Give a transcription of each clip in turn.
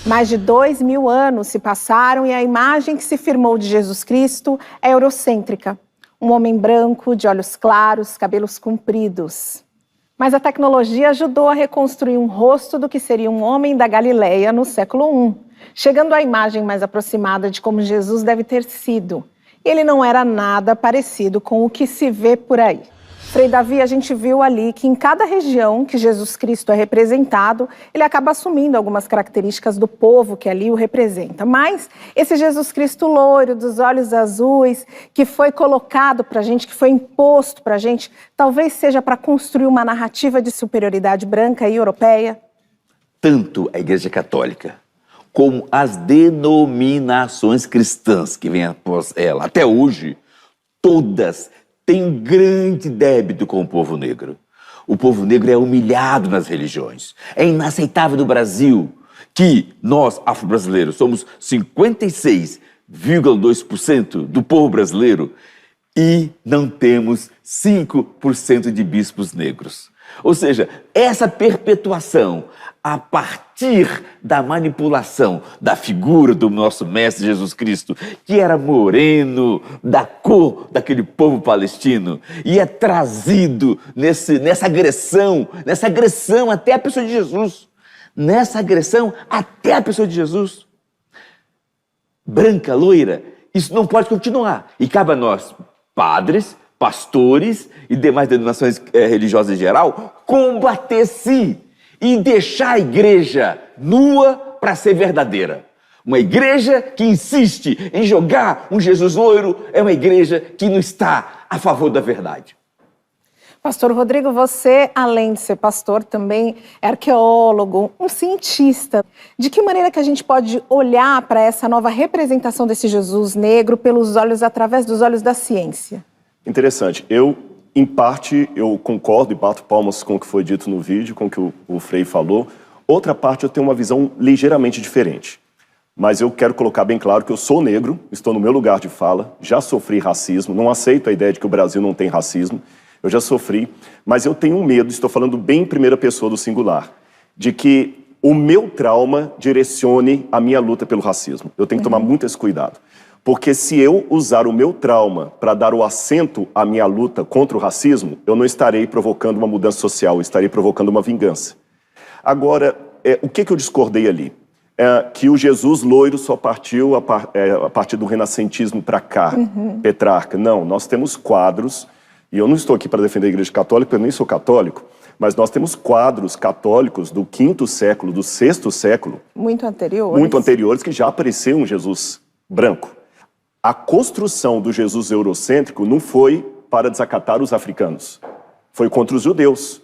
Mais de 2000 anos se passaram e a imagem que se firmou de Jesus Cristo é eurocêntrica. Um homem branco, de olhos claros, cabelos compridos. Mas a tecnologia ajudou a reconstruir um rosto do que seria um homem da Galileia no século I, chegando à imagem mais aproximada de como Jesus deve ter sido. Ele não era nada parecido com o que se vê por aí. Frei Davi, a gente viu ali que em cada região que Jesus Cristo é representado, ele acaba assumindo algumas características do povo que ali o representa. Mas esse Jesus Cristo loiro, dos olhos azuis, que foi colocado para a gente, que foi imposto para a gente, talvez seja para construir uma narrativa de superioridade branca e europeia? Tanto a Igreja Católica como as denominações cristãs que vêm após ela, até hoje, todas tem um grande débito com o povo negro. O povo negro é humilhado nas religiões. É inaceitável no Brasil que nós, afro-brasileiros, somos 56,2% do povo brasileiro e não temos 5% de bispos negros. Ou seja, essa perpetuação a partir da manipulação da figura do nosso mestre Jesus Cristo, que era moreno, da cor daquele povo palestino, e é trazido nessa agressão até a pessoa de Jesus. Nessa agressão até a pessoa de Jesus. Branca, loira, isso não pode continuar. E cabe a nós, padres, pastores e demais denominações religiosas em geral, combater-se e deixar a igreja nua para ser verdadeira. Uma igreja que insiste em jogar um Jesus loiro é uma igreja que não está a favor da verdade. Pastor Rodrigo, você, além de ser pastor, também é arqueólogo, um cientista. De que maneira que a gente pode olhar para essa nova representação desse Jesus negro através dos olhos da ciência? Interessante. Em parte, eu concordo e bato palmas com o que foi dito no vídeo, com o que o Frei falou. Outra parte, eu tenho uma visão ligeiramente diferente. Mas eu quero colocar bem claro que eu sou negro, estou no meu lugar de fala, já sofri racismo, não aceito a ideia de que o Brasil não tem racismo, eu já sofri, mas eu tenho um medo, estou falando bem em primeira pessoa do singular, de que o meu trauma direcione a minha luta pelo racismo. Eu tenho que tomar muito esse cuidado. Porque se eu usar o meu trauma para dar o assento à minha luta contra o racismo, eu não estarei provocando uma mudança social, eu estarei provocando uma vingança. Agora, o que eu discordei ali? Que o Jesus loiro só partiu a partir do renascentismo para cá, Petrarca. Não, nós temos quadros, e eu não estou aqui para defender a Igreja Católica, eu nem sou católico, mas nós temos quadros católicos do 5º século, do 6º século. Muito anteriores, que já apareceu um Jesus branco. A construção do Jesus eurocêntrico não foi para desacatar os africanos, foi contra os judeus.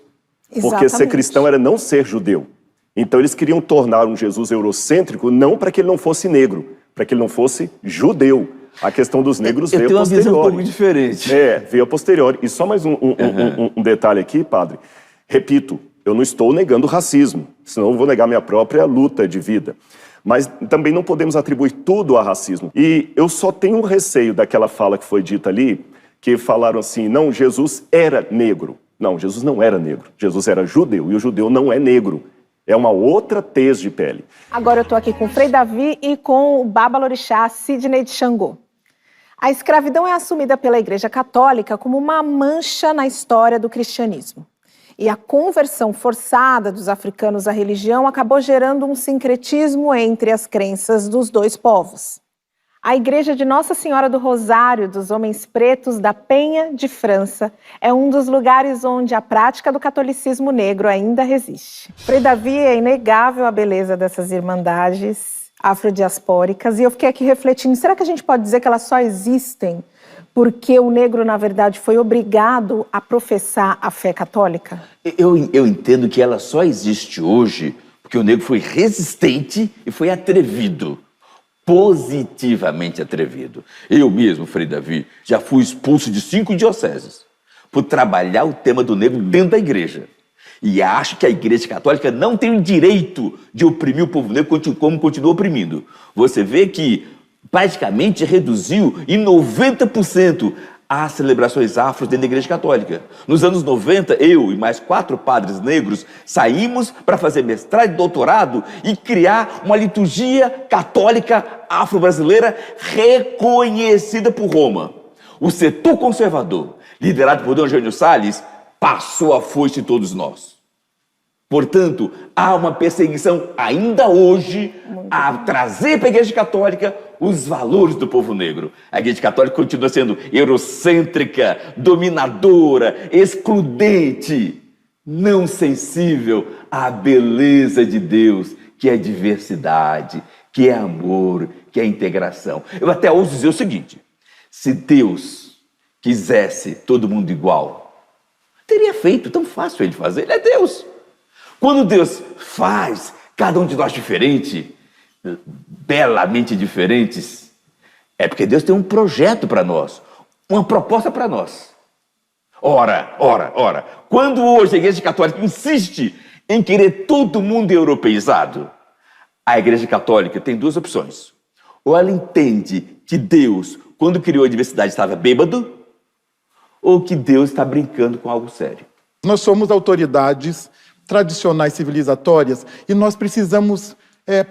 Exatamente. Porque ser cristão era não ser judeu. Então eles queriam tornar um Jesus eurocêntrico não para que ele não fosse negro, para que ele não fosse judeu. A questão dos negros veio a posteriori. Eu tenho uma visão um pouco diferente. Veio a posteriori. E só mais um detalhe aqui, padre. Repito, eu não estou negando o racismo, senão eu vou negar minha própria luta de vida. Mas também não podemos atribuir tudo a racismo. E eu só tenho um receio daquela fala que foi dita ali, que falaram assim, não, Jesus era negro. Não, Jesus não era negro. Jesus era judeu, e o judeu não é negro. É uma outra tez de pele. Agora eu estou aqui com o Frei Davi e com o Babalorixá Sidney de Xangô. A escravidão é assumida pela Igreja Católica como uma mancha na história do cristianismo. E a conversão forçada dos africanos à religião acabou gerando um sincretismo entre as crenças dos dois povos. A Igreja de Nossa Senhora do Rosário dos Homens Pretos da Penha de França é um dos lugares onde a prática do catolicismo negro ainda resiste. Frei Davi, é inegável a beleza dessas irmandades afrodiaspóricas e eu fiquei aqui refletindo, será que a gente pode dizer que elas só existem porque o negro, na verdade, foi obrigado a professar a fé católica? Eu entendo que ela só existe hoje porque o negro foi resistente e foi atrevido. Positivamente atrevido. Eu mesmo, Frei Davi, já fui expulso de 5 dioceses por trabalhar o tema do negro dentro da igreja. E acho que a Igreja Católica não tem o direito de oprimir o povo negro como continua oprimindo. Você vê que praticamente reduziu em 90% há celebrações afros dentro da Igreja Católica. Nos anos 90, eu e mais 4 padres negros saímos para fazer mestrado e doutorado e criar uma liturgia católica afro-brasileira reconhecida por Roma. O setor conservador, liderado por Dom Eugênio Salles, passou a foice em todos nós. Portanto, há uma perseguição ainda hoje a trazer para a Igreja Católica os valores do povo negro. A Igreja Católica continua sendo eurocêntrica, dominadora, excludente, não sensível à beleza de Deus, que é diversidade, que é amor, que é integração. Eu até ouso dizer o seguinte: se Deus quisesse todo mundo igual, teria feito, tão fácil ele fazer, ele é Deus. Quando Deus faz cada um de nós diferente, belamente diferentes, é porque Deus tem um projeto para nós, uma proposta para nós. Ora, quando hoje a Igreja Católica insiste em querer todo mundo europeizado, a Igreja Católica tem 2 opções. Ou ela entende que Deus, quando criou a diversidade, estava bêbado, ou que Deus está brincando com algo sério. Nós somos autoridades tradicionais civilizatórias e nós precisamos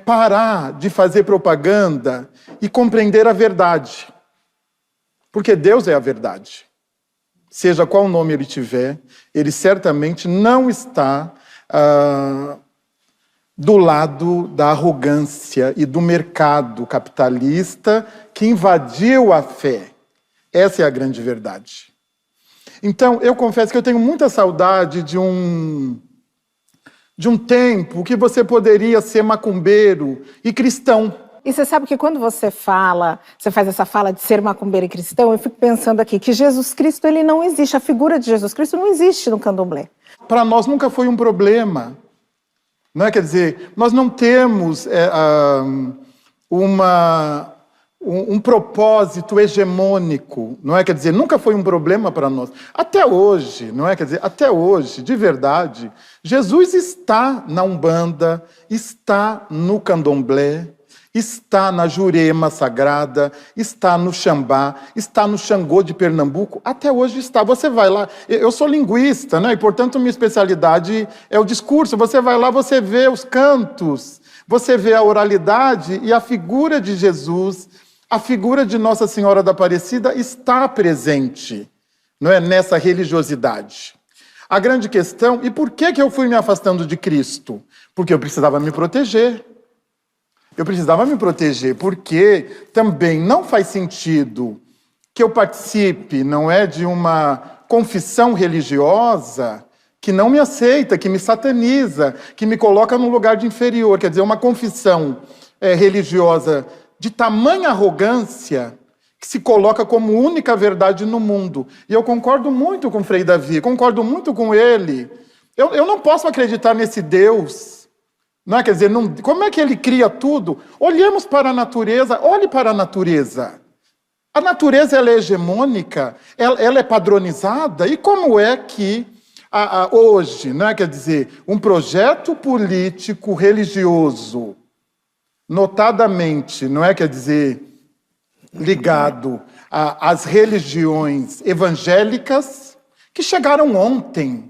parar de fazer propaganda e compreender a verdade. Porque Deus é a verdade. Seja qual nome ele tiver, ele certamente não está do lado da arrogância e do mercado capitalista que invadiu a fé. Essa é a grande verdade. Então, eu confesso que eu tenho muita saudade de um tempo que você poderia ser macumbeiro e cristão. E você sabe que quando você faz essa fala de ser macumbeiro e cristão, eu fico pensando aqui que Jesus Cristo, ele não existe, a figura de Jesus Cristo não existe no candomblé. Para nós nunca foi um problema. Não é? Quer dizer, nós não temos um propósito hegemônico, não é? Quer dizer, nunca foi um problema para nós. Até hoje, não é? Quer dizer, até hoje, de verdade, Jesus está na Umbanda, está no Candomblé, está na Jurema Sagrada, está no Xambá, está no Xangô de Pernambuco, até hoje está. Você vai lá, eu sou linguista, né? E portanto minha especialidade é o discurso. Você vai lá, você vê os cantos, você vê a oralidade e a figura de Jesus, a figura de Nossa Senhora da Aparecida está presente, não é, nessa religiosidade. A grande questão, e por que eu fui me afastando de Cristo? Porque eu precisava me proteger. Eu precisava me proteger, porque também não faz sentido que eu participe, não é, de uma confissão religiosa que não me aceita, que me sataniza, que me coloca num lugar de inferior. Quer dizer, uma confissão religiosa de tamanha arrogância que se coloca como única verdade no mundo. E eu concordo muito com o Frei Davi, concordo muito com ele. Eu não posso acreditar nesse Deus. Não é? Quer dizer, como é que ele cria tudo? Olhemos para a natureza, olhe para a natureza. A natureza ela é hegemônica, ela é padronizada. E como é que hoje, não é? Quer dizer, um projeto político religioso, notadamente, não é? Quer dizer, ligado às religiões evangélicas que chegaram ontem.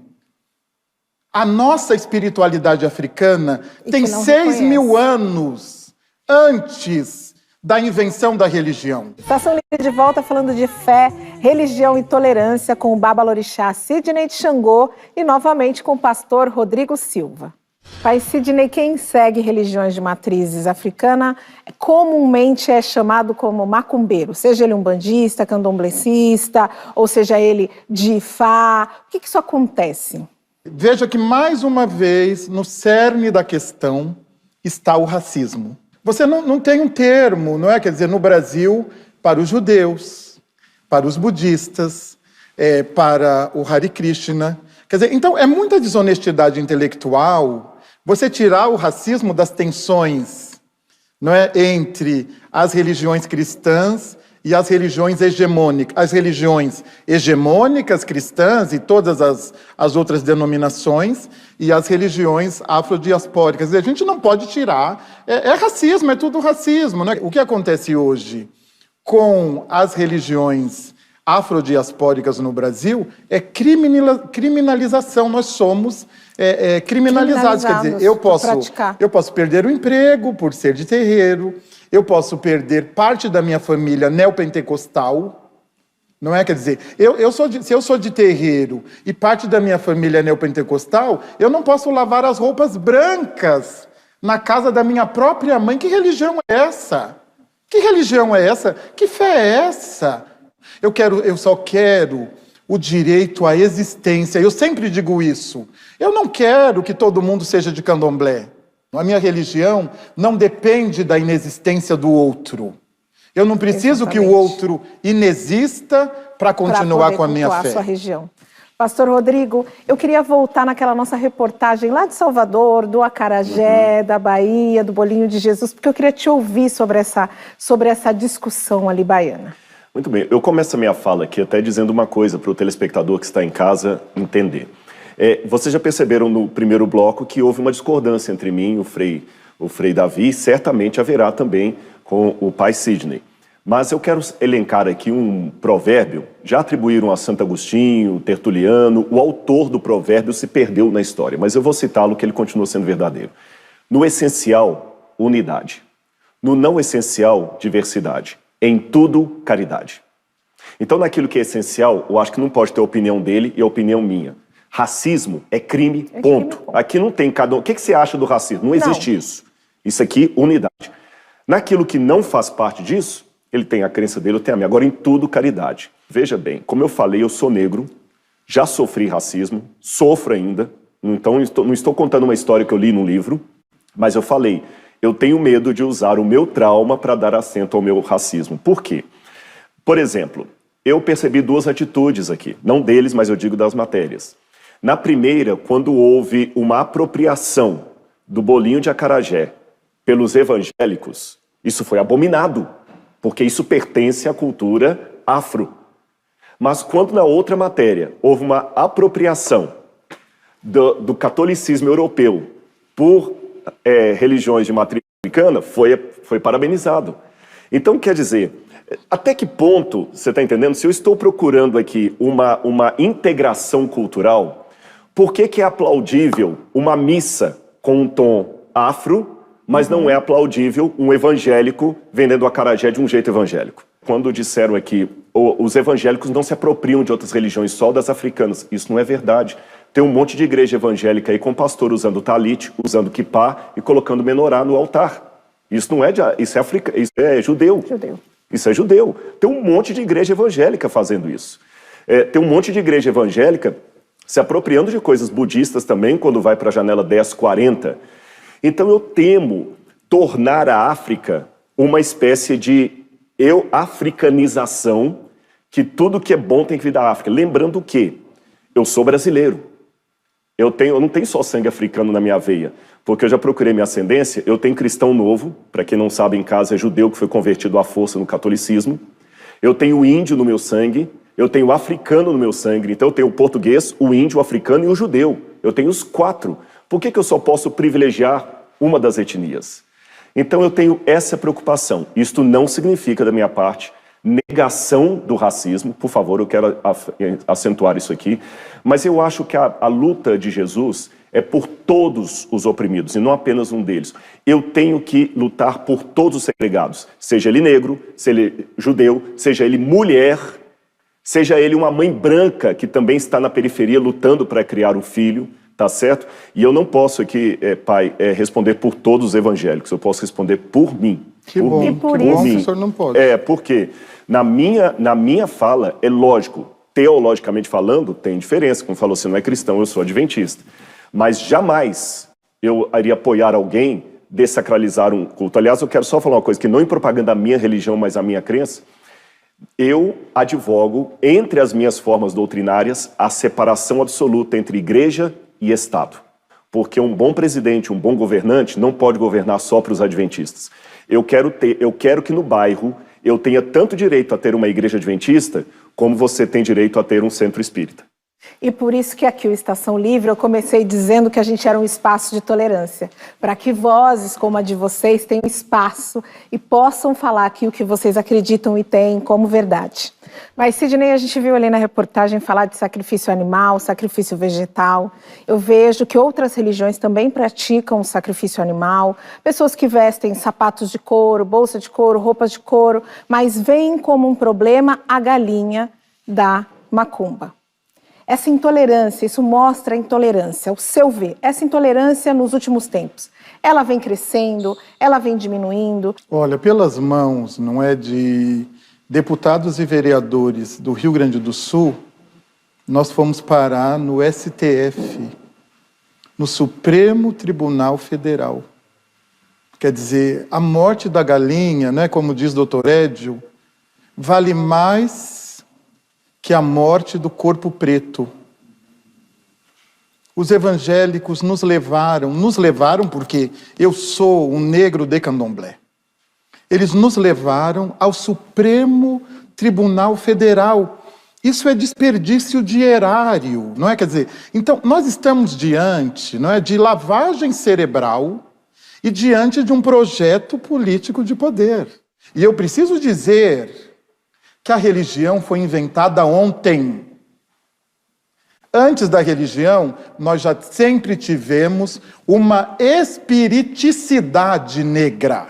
A nossa espiritualidade africana tem 6.000 anos antes da invenção da religião. Estação Livre de volta falando de fé, religião e tolerância com o babalorixá Sidney de Xangô e novamente com o pastor Rodrigo Silva. Pai Sidney, quem segue religiões de matrizes africana comumente é chamado como macumbeiro, seja ele um bandista, candomblecista, ou seja ele de Ifá. O que isso acontece? Veja que, mais uma vez, no cerne da questão está o racismo. Você não tem um termo, não é? Quer dizer, no Brasil, para os judeus, para os budistas, para o Hare Krishna. Quer dizer, então, é muita desonestidade intelectual você tirar o racismo das tensões, não é, entre as religiões cristãs e as religiões hegemônicas. As religiões hegemônicas cristãs e todas as outras denominações e as religiões afrodiaspóricas. E a gente não pode tirar. É racismo, é tudo racismo. Né? O que acontece hoje com as religiões afrodiaspóricas no Brasil é criminalização. Nós somos criminalizados. Quer dizer, eu posso perder o emprego por ser de terreiro, eu posso perder parte da minha família neopentecostal, não é? Quer dizer, se eu sou de terreiro e parte da minha família é neopentecostal, eu não posso lavar as roupas brancas na casa da minha própria mãe. Que religião é essa? Que religião é essa? Que fé é essa? Eu só quero o direito à existência. Eu sempre digo isso. Eu não quero que todo mundo seja de candomblé. A minha religião não depende da inexistência do outro. Eu não preciso que o outro inexista para continuar com a minha fé. Sua região. Pastor Rodrigo, eu queria voltar naquela nossa reportagem lá de Salvador, do acarajé, da Bahia, do bolinho de Jesus, porque eu queria te ouvir sobre essa discussão ali baiana. Muito bem, eu começo a minha fala aqui até dizendo uma coisa para o telespectador que está em casa entender. Vocês já perceberam no primeiro bloco que houve uma discordância entre mim e o Frei Davi, e certamente haverá também com o pai Sidney. Mas eu quero elencar aqui um provérbio. Já atribuíram a Santo Agostinho, Tertuliano, o autor do provérbio se perdeu na história, mas eu vou citá-lo que ele continua sendo verdadeiro. No essencial, unidade. No não essencial, diversidade. Em tudo, caridade. Então, naquilo que é essencial, eu acho que não pode ter a opinião dele e a opinião minha. Racismo é crime, ponto. Aqui não tem cada um. O que você acha do racismo? Não existe isso. Isso aqui, unidade. Naquilo que não faz parte disso, ele tem a crença dele, eu tenho a minha. Agora, em tudo, caridade. Veja bem, como eu falei, eu sou negro, já sofri racismo, sofro ainda. Então, não estou contando uma história que eu li num livro, mas eu falei, eu tenho medo de usar o meu trauma para dar assento ao meu racismo. Por quê? Por exemplo, eu percebi duas atitudes aqui, não deles, mas eu digo das matérias. Na primeira, quando houve uma apropriação do bolinho de acarajé pelos evangélicos, isso foi abominado, porque isso pertence à cultura afro. Mas quando na outra matéria houve uma apropriação do catolicismo europeu por religiões de matriz africana, foi parabenizado. Então, quer dizer, até que ponto, você está entendendo? Se eu estou procurando aqui uma integração cultural, por que é aplaudível uma missa com um tom afro, mas não é aplaudível um evangélico vendendo acarajé de um jeito evangélico? Quando disseram aqui, os evangélicos não se apropriam de outras religiões, só das africanas. Isso não é verdade. Tem um monte de igreja evangélica aí com pastor usando talit, usando kippah e colocando menorá no altar. Isso não é isso é judeu. Isso é judeu. Tem um monte de igreja evangélica fazendo isso. Tem um monte de igreja evangélica se apropriando de coisas budistas também, quando vai para a janela 1040. Então eu temo tornar a África uma espécie de africanização, que tudo que é bom tem que vir da África. Lembrando que eu sou brasileiro. Eu não tenho só sangue africano na minha veia, porque eu já procurei minha ascendência, eu tenho cristão novo, para quem não sabe em casa é judeu que foi convertido à força no catolicismo, eu tenho índio no meu sangue, eu tenho africano no meu sangue, então eu tenho o português, o índio, o africano e o judeu. Eu tenho os 4. Por que eu só posso privilegiar uma das etnias? Então eu tenho essa preocupação. Isto não significa, da minha parte, negação do racismo. Por favor, eu quero acentuar isso aqui. Mas eu acho que a luta de Jesus é por todos os oprimidos, e não apenas um deles. Eu tenho que lutar por todos os segregados. Seja ele negro, seja ele judeu, seja ele mulher, seja ele uma mãe branca que também está na periferia lutando para criar um filho, tá certo? E eu não posso aqui, pai, responder por todos os evangélicos, eu posso responder por mim. Que bom, e por que bom isso que o senhor não pode. Porque na minha fala, é lógico, teologicamente falando, tem diferença. Como falou, você não é cristão, eu sou adventista. Mas jamais eu iria apoiar alguém desacralizar um culto. Aliás, eu quero só falar uma coisa, que não em propaganda da minha religião, mas a minha crença, eu advogo, entre as minhas formas doutrinárias, a separação absoluta entre igreja e Estado. Porque um bom presidente, um bom governante, não pode governar só para os adventistas. Eu quero que no bairro eu tenha tanto direito a ter uma igreja adventista, como você tem direito a ter um centro espírita. E por isso que aqui o Estação Livre eu comecei dizendo que a gente era um espaço de tolerância, para que vozes como a de vocês tenham espaço e possam falar aqui o que vocês acreditam e têm como verdade. Mas, Sidney, a gente viu ali na reportagem falar de sacrifício animal, sacrifício vegetal. Eu vejo que outras religiões também praticam o sacrifício animal. Pessoas que vestem sapatos de couro, bolsa de couro, roupas de couro, mas veem como um problema a galinha da macumba. Essa intolerância, isso mostra a intolerância, o seu ver. Essa intolerância nos últimos tempos, ela vem crescendo, ela vem diminuindo? Olha, pelas mãos, não é, de deputados e vereadores do Rio Grande do Sul, nós fomos parar no STF, no Supremo Tribunal Federal. Quer dizer, a morte da galinha, né, como diz o Dr. Édio, vale mais que a morte do corpo preto. Os evangélicos nos levaram porque eu sou um negro de candomblé. Eles nos levaram ao Supremo Tribunal Federal. Isso é desperdício de erário, não é? Quer dizer, então nós estamos diante, não é, de lavagem cerebral e diante de um projeto político de poder. E eu preciso dizer que a religião foi inventada ontem. Antes da religião, nós já sempre tivemos uma espiriticidade negra.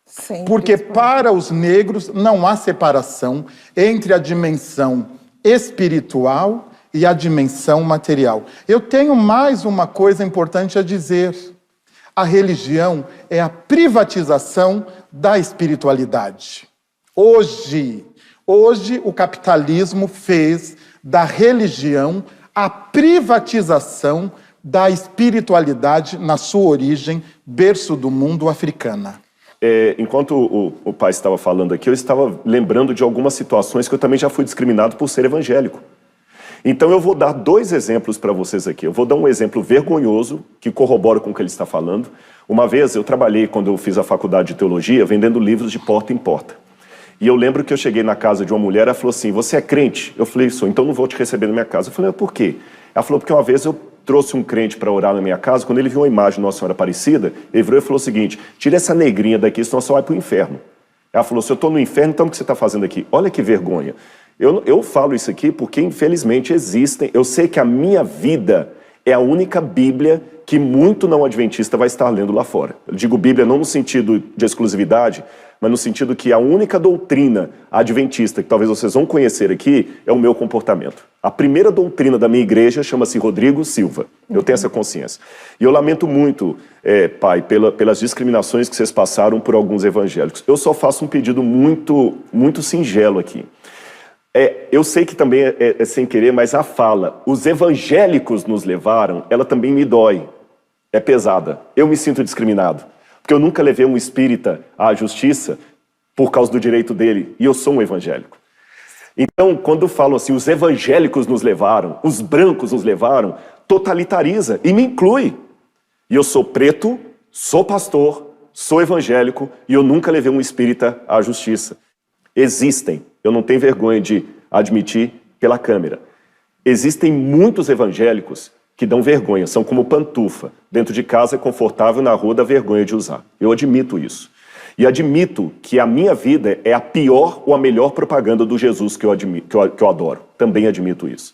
Sempre. Porque para os negros não há separação entre a dimensão espiritual e a dimensão material. Eu tenho mais uma coisa importante a dizer. A religião é a privatização da espiritualidade. Hoje o capitalismo fez da religião a privatização da espiritualidade na sua origem, berço do mundo, africana. Enquanto o pai estava falando aqui, eu estava lembrando de algumas situações que eu também já fui discriminado por ser evangélico. Então eu vou dar 2 exemplos para vocês aqui. Eu vou dar um exemplo vergonhoso, que corrobora com o que ele está falando. Uma vez eu trabalhei, quando eu fiz a faculdade de teologia, vendendo livros de porta em porta. E eu lembro que eu cheguei na casa de uma mulher, ela falou assim, você é crente? Eu falei, sou, então não vou te receber na minha casa. Eu falei, por quê? Ela falou, porque uma vez eu trouxe um crente para orar na minha casa, quando ele viu uma imagem de Nossa Senhora Aparecida, ele virou e falou o seguinte, tira essa negrinha daqui, senão você vai para o inferno. Ela falou, se eu estou no inferno, então o que você está fazendo aqui? Olha que vergonha. Eu falo isso aqui porque, infelizmente, existem, eu sei que a minha vida é a única Bíblia que muito não adventista vai estar lendo lá fora. Eu digo Bíblia não no sentido de exclusividade, mas no sentido que a única doutrina adventista que talvez vocês vão conhecer aqui é o meu comportamento. A primeira doutrina da minha igreja chama-se Rodrigo Silva. Eu tenho essa consciência. E eu lamento muito, pai, pelas discriminações que vocês passaram por alguns evangélicos. Eu só faço um pedido muito singelo aqui. Eu sei que também é sem querer, mas a fala, os evangélicos nos levaram, ela também me dói. É pesada. Eu me sinto discriminado. Porque eu nunca levei um espírita à justiça por causa do direito dele. E eu sou um evangélico. Então, quando eu falo assim, os evangélicos nos levaram, os brancos nos levaram, totalitariza e me inclui. E eu sou preto, sou pastor, sou evangélico e eu nunca levei um espírita à justiça. Existem, eu não tenho vergonha de admitir pela câmera, existem muitos evangélicos que dão vergonha, são como pantufa. Dentro de casa é confortável, na rua dá vergonha de usar. Eu admito isso. E admito que a minha vida é a pior ou a melhor propaganda do Jesus que eu adoro. Também admito isso.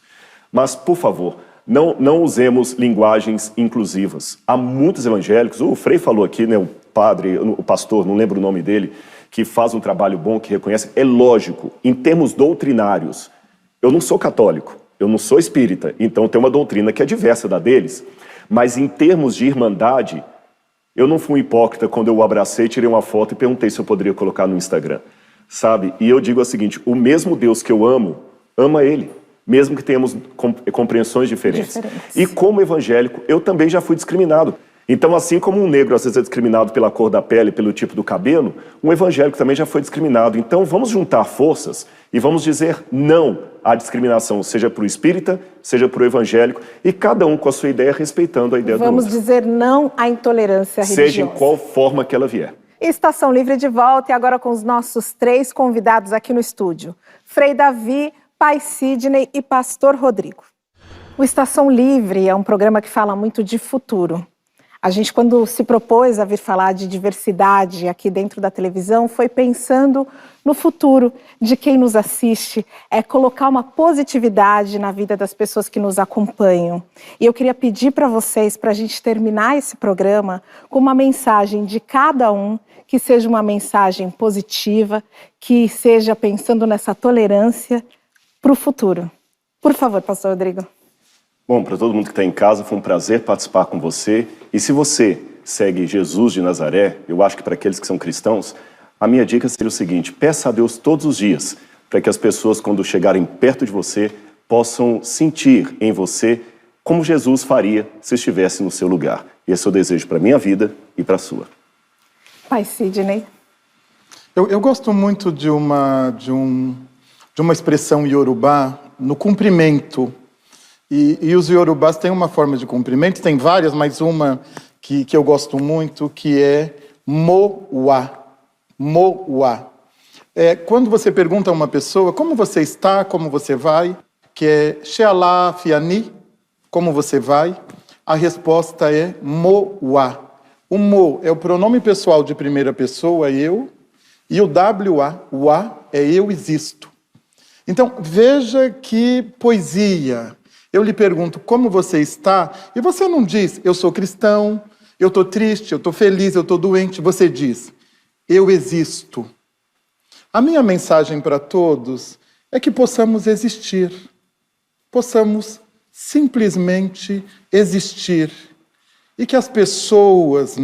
Mas, por favor, não usemos linguagens inclusivas. Há muitos evangélicos, o Frei falou aqui, né, o pastor, não lembro o nome dele, que faz um trabalho bom, que reconhece. É lógico, em termos doutrinários, eu não sou católico. Eu não sou espírita, então tem uma doutrina que é diversa da deles. Mas em termos de irmandade, eu não fui um hipócrita quando eu o abracei, tirei uma foto e perguntei se eu poderia colocar no Instagram. Sabe? E eu digo o seguinte, o mesmo Deus que eu amo, ama Ele. Mesmo que tenhamos compreensões diferentes. E como evangélico, eu também já fui discriminado. Então, assim como um negro às vezes é discriminado pela cor da pele, pelo tipo do cabelo, um evangélico também já foi discriminado. Então, vamos juntar forças e vamos dizer não à discriminação, seja para o espírita, seja para o evangélico, e cada um com a sua ideia, respeitando a ideia do outro. Vamos dizer não à intolerância religiosa. Seja em qual forma que ela vier. Estação Livre de volta e agora com os nossos 3 convidados aqui no estúdio. Frei Davi, Pai Sidney e Pastor Rodrigo. O Estação Livre é um programa que fala muito de futuro. A gente, quando se propôs a vir falar de diversidade aqui dentro da televisão, foi pensando no futuro de quem nos assiste, colocar uma positividade na vida das pessoas que nos acompanham. E eu queria pedir para vocês, para a gente terminar esse programa, com uma mensagem de cada um, que seja uma mensagem positiva, que seja pensando nessa tolerância para o futuro. Por favor, pastor Rodrigo. Bom, para todo mundo que está em casa, foi um prazer participar com você. E se você segue Jesus de Nazaré, eu acho que para aqueles que são cristãos, a minha dica seria o seguinte: peça a Deus todos os dias, para que as pessoas, quando chegarem perto de você, possam sentir em você como Jesus faria se estivesse no seu lugar. Esse é o desejo para a minha vida e para a sua. Pai Sidney. Eu gosto muito de uma expressão iorubá no cumprimento. E os iorubás têm uma forma de cumprimento, tem várias, mas uma que eu gosto muito, que é moa. Moa. Quando você pergunta a uma pessoa, como você está, como você vai, que é Shealá Fiani, como você vai, a resposta é moa. O mo é o pronome pessoal de primeira pessoa, eu, e o wa, o a, é eu existo. Então, veja que poesia. Eu lhe pergunto, como você está? E você não diz, eu sou cristão, eu estou triste, eu estou feliz, eu estou doente. Você diz, eu existo. A minha mensagem para todos é que possamos existir. Possamos simplesmente existir. E que as pessoas,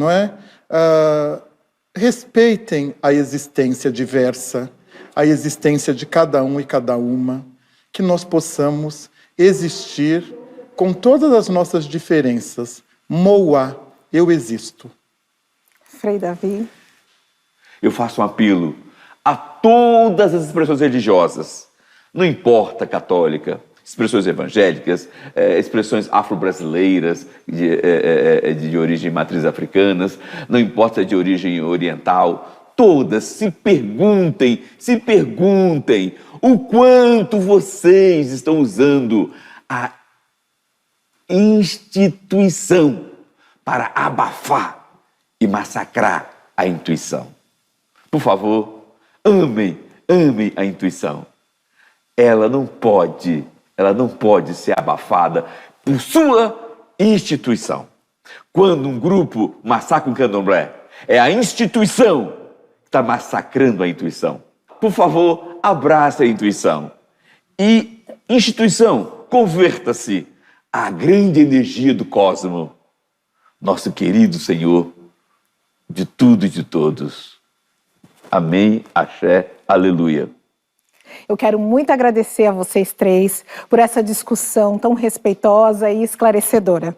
respeitem a existência diversa, a existência de cada um e cada uma. Que nós possamos existir com todas as nossas diferenças. Moa, eu existo. Frei Davi. Eu faço um apelo a todas as expressões religiosas, não importa católica, expressões evangélicas, expressões afro-brasileiras de origem matriz africanas, não importa de origem oriental, todas se perguntem o quanto vocês estão usando a instituição para abafar e massacrar a intuição. Por favor, amem a intuição. Ela não pode ser abafada por sua instituição. Quando um grupo massacra um candomblé, é a instituição que está massacrando a intuição. Por favor, abrace a intuição. E, instituição, converta-se à grande energia do cosmos, nosso querido Senhor, de tudo e de todos. Amém, axé, aleluia. Eu quero muito agradecer a vocês três por essa discussão tão respeitosa e esclarecedora.